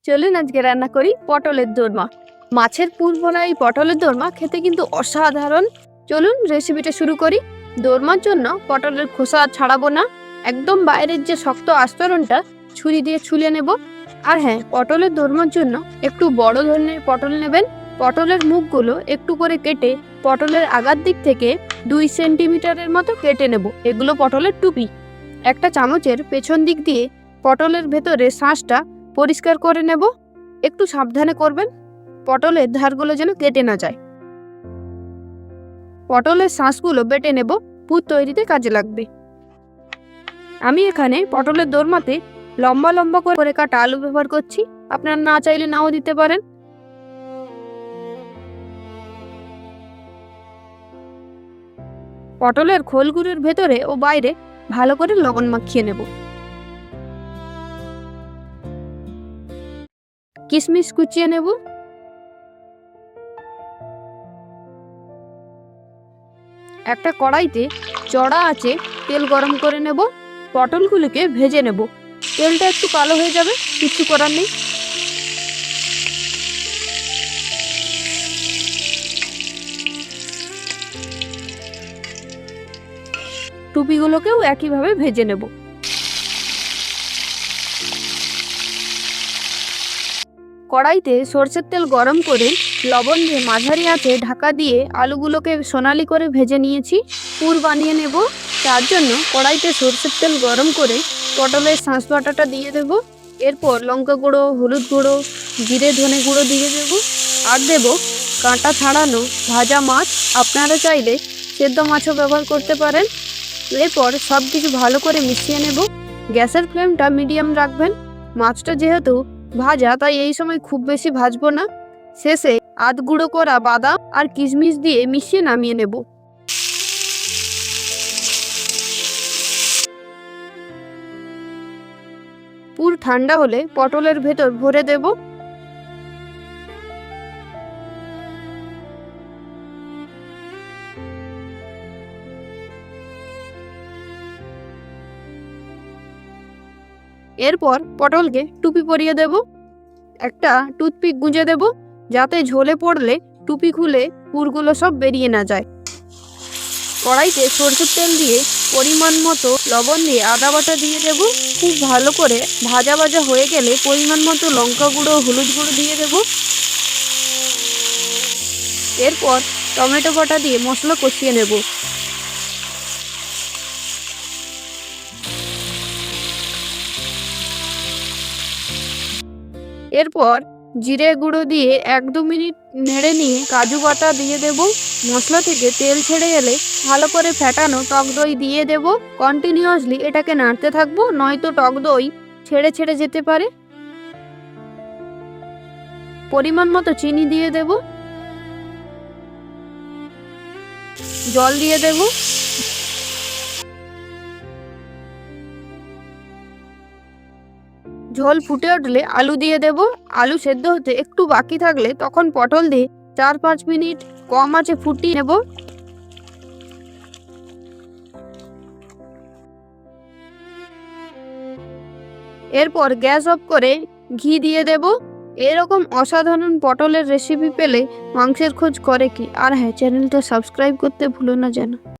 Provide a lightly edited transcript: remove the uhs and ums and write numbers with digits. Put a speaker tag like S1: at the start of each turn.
S1: চলুন আজকে রান্না করি পটলের দোরমা। মাছের পুর ভরা এই পটলের দোরমা খেতে কিন্তু অসাধারণ। চলুন রেসিপিটা শুরু করি। দোরমার জন্য পটলের খোসা ছাড়াবো না, একদম বাইরের যে শক্ত আস্তরণটা ছুরি দিয়ে ছুলে নেব। আর হ্যাঁ, পটলের দোরমার জন্য একটু বড় ধরনের পটল নেবেন। পটলের মুখগুলো একটু করে কেটে পটলের আগার দিক থেকে 2 সেন্টিমিটারের মতো কেটে নেব। এগুলো পটলের টুপি। একটা চামচের পেছন দিক দিয়ে পটলের ভেতরে শাঁসটা পরিষ্কার করে নেব। একটু সাবধানে করবেন, পটলের ধারগুলো যেন কেটে না যায়। পটলের শাঁসগুলো বেটে নেব, পুর তৈরিতে কাজে লাগবে। আমি এখানে পটলের দোরমাতে লম্বা লম্বা করে কাটা আলু ব্যবহার করছি, আপনারা না চাইলে নাও দিতে পারেন। পটলের খোলগুলোর ভেতরে ও বাইরে ভালো করে লবণ মাখিয়ে নেব। কিশমিশ কুচিয়ে নেব। একটা কড়াইতে চড়া আঁচে তেল গরম করে নেব। পটলগুলোকে ভেজে নেব। তেলটা একটু কালো হয়ে যাবে, কিছু করার নেই। টুপিগুলোকেও একইভাবে ভেজে নেব। কড়াইতে সরষের তেল গরম করে লবণ দিয়ে মাঝারি আঁচে ঢাকা দিয়ে আলুগুলোকে সোনালি করে ভেজে নিয়েছি। পুর বানিয়ে নেব। তার জন্য কড়াইতে সরষের তেল গরম করে পটলের শাঁস বাটাটা দিয়ে দেব। এরপর লঙ্কা গুঁড়ো, হলুদ গুঁড়ো, জিরে ধনে গুঁড়ো দিয়ে দেব। আর দেব কাঁটা ছাড়ানো ভাজা মাছ, আপনারা চাইলে সেদ্ধ মাছও ব্যবহার করতে পারেন। এরপর সব কিছু ভালো করে মিশিয়ে নেব। গ্যাসের ফ্লেমটা মিডিয়াম রাখবেন। মাছটা যেহেতু ভাজা, তাই এই সময় খুব বেশি ভাজবো না। শেষে আধ গুঁড়ো করা বাদাম আর কিশমিশ দিয়ে মিশিয়ে নামিয়ে নেব। পুর ঠান্ডা হলে পটলের ভেতর ভরে দেব। এরপর পটলকে টুপি পরিয়ে দেব। একটা টুথপিক গুঁজে দেব, যাতে ঝোলে পড়লে টুপি খুলে পুরগুলো সব বেরিয়ে না যায়। কড়াইতে সরষের তেল দিয়ে পরিমাণ মতো লবণ দিয়ে আদা বাটা দিয়ে দেব। খুব ভালো করে ভাজা ভাজা হয়ে গেলে পরিমাণ মতো লঙ্কা গুঁড়ো, হলুদ গুঁড়ো দিয়ে দেব। এরপর টমেটো বাটা দিয়ে মশলা কষিয়ে নেব। এরপর জিরে গুঁড়ো দিয়ে 1-2 মিনিট নেড়ে নিয়ে কাজু বাটা দিয়ে দেব। মশলা থেকে তেল ছেড়ে এলে ভালো করে ফেটানো টক দই দিয়ে দেব। কন্টিনিউয়াসলি এটাকে নাড়তে থাকবো, নয়তো টক দই ছেড়ে ছেড়ে যেতে পারে। পরিমাণ মতো চিনি দিয়ে দেব। জল দিয়ে দেব। ঝোল ফুটে উঠলে আলু দিয়ে দেব। আলু সেদ্ধ হতে একটু বাকি থাকলে তখন পটল দিয়ে 4-5 মিনিট কম আঁচে ফুটিয়ে নেব। এরপর গ্যাস অফ করে ঘি দিয়ে দেব। এরকম অসাধারণ পটলের রেসিপি পেলে মাংসের খোঁজ করে কি। আর হ্যাঁ, চ্যানেলটা সাবস্ক্রাইব করতে ভুলো না যেন।